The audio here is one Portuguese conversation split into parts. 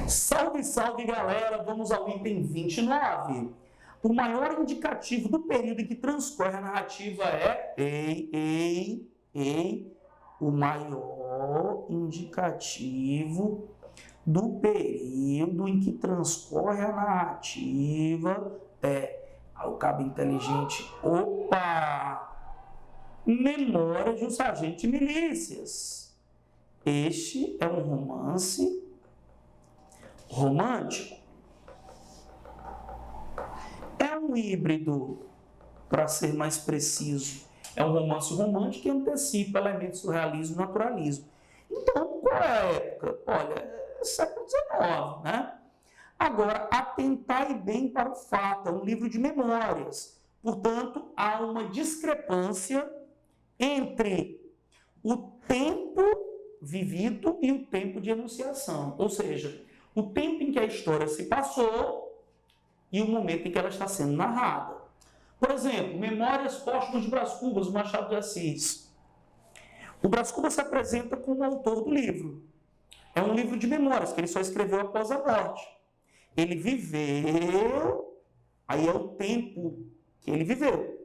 Salve, salve, galera! Vamos ao item 29. O maior indicativo do período em que transcorre a narrativa é... O maior indicativo do período em que transcorre a narrativa é... O cabo inteligente... Opa! Memórias de um sargento de milícias. Este é um romance romântico. É um híbrido, para ser mais preciso. É um romance romântico que antecipa elementos do realismo e naturalismo. Então, qual é a época? Olha, século XIX, né? Agora, atentai bem para o fato, é um livro de memórias. Portanto, há uma discrepância entre o tempo vivido e o tempo de enunciação. Ou seja, o tempo em que a história se passou e o momento em que ela está sendo narrada. Por exemplo, Memórias Póstumas de Brás Cubas, Machado de Assis. O Brás Cubas se apresenta como autor do livro. É um livro de memórias que ele só escreveu após a morte. Ele viveu, aí é o tempo que ele viveu.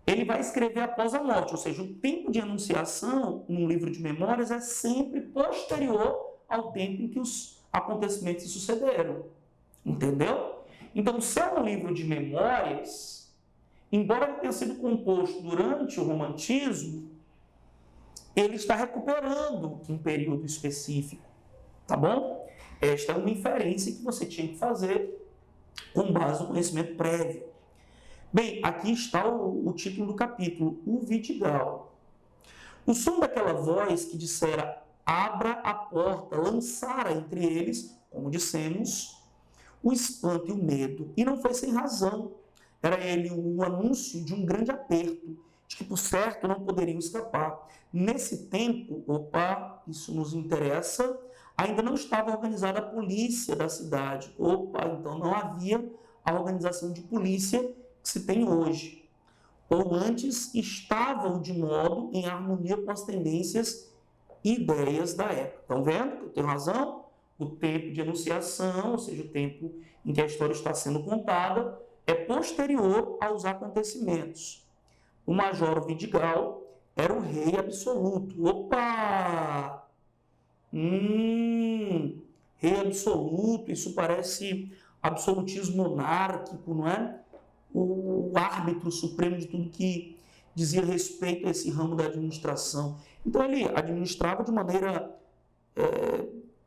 Ele vai escrever após a morte, ou seja, o tempo de enunciação num livro de memórias é sempre posterior ao tempo em que os acontecimentos se sucederam. Entendeu? Então, se é um livro de memórias, embora ele tenha sido composto durante o romantismo, ele está recuperando um período específico. Tá bom? Esta é uma inferência que você tinha que fazer com base no conhecimento prévio. Bem, aqui está o título do capítulo, o Vidigal. O som daquela voz que dissera, abra a porta, lançara entre eles, como dissemos, o espanto e o medo. E não foi sem razão. Era ele o anúncio de um grande aperto, de que por certo não poderiam escapar. Nesse tempo, opa, isso nos interessa, ainda não estava organizada a polícia da cidade. Opa, então não havia a organização de polícia que se tem hoje. Ou antes, estavam de modo em harmonia com as tendências e ideias da época. Estão vendo que eu tenho razão? O tempo de enunciação, ou seja, o tempo em que a história está sendo contada, é posterior aos acontecimentos. O Major Vidigal era o rei absoluto. Opa! Rei absoluto, isso parece absolutismo monárquico, não é? O árbitro supremo de tudo que dizia respeito a esse ramo da administração. Então, ele administrava de maneira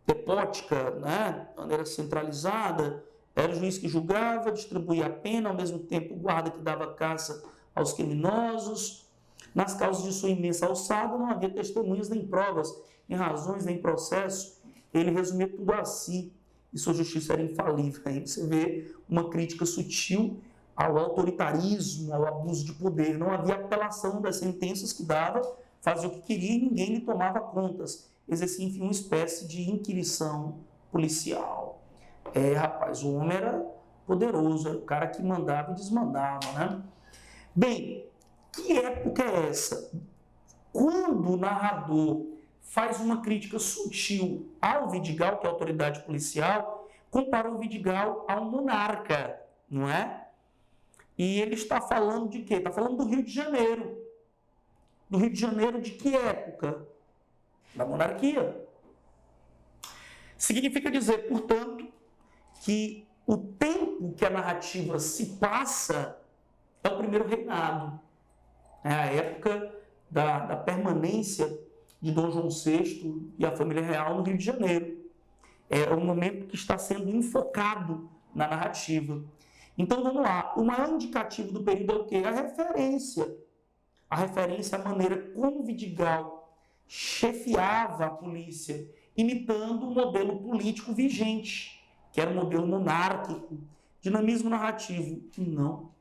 depótica, né? De maneira centralizada. Era o juiz que julgava, distribuía a pena, ao mesmo tempo o guarda que dava caça aos criminosos. Nas causas de sua imensa alçada não havia testemunhas nem provas, nem razões, nem processo. Ele resumia tudo a si, e sua justiça era infalível. Aí você vê uma crítica sutil ao autoritarismo, ao abuso de poder. Não havia apelação das sentenças que dava, fazia o que queria e ninguém lhe tomava contas. Exercia, enfim, uma espécie de inquirição policial. Rapaz, o homem era poderoso, era o cara que mandava e desmandava, né? Bem, que época é essa? Quando o narrador faz uma crítica sutil ao Vidigal, que é a autoridade policial, comparou o Vidigal a um monarca, não é? E ele está falando de quê? Está falando do Rio de Janeiro. Do Rio de Janeiro de que época? Da monarquia. Significa dizer, portanto, que o tempo que a narrativa se passa é o primeiro reinado. É a época da permanência de Dom João VI e a família real no Rio de Janeiro. É o momento que está sendo enfocado na narrativa. Então, vamos lá. O maior indicativo do período é o quê? A referência. A referência à maneira como Vidigal chefiava a polícia, imitando o modelo político vigente, que era o modelo monárquico. Dinamismo narrativo, não.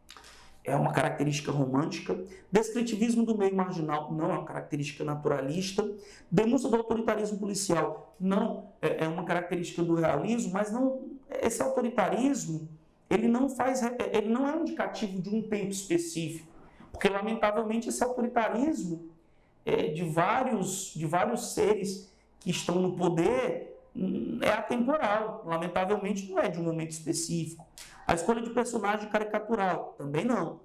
É uma característica romântica. Descritivismo do meio marginal, não é uma característica naturalista. Denúncia do autoritarismo policial, não. É uma característica do realismo, mas não. Esse autoritarismo, ele não é um indicativo de um tempo específico, porque, lamentavelmente, esse autoritarismo de vários seres que estão no poder é atemporal, lamentavelmente não é de um momento específico. A escolha de personagem caricatural, também não.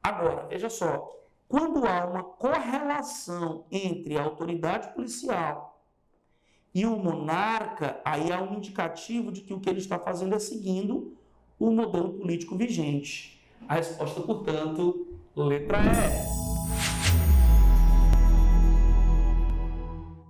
Agora, veja só, quando há uma correlação entre a autoridade policial e o monarca, aí há um indicativo de que o que ele está fazendo é seguindo o modelo político vigente. A resposta, portanto, letra E.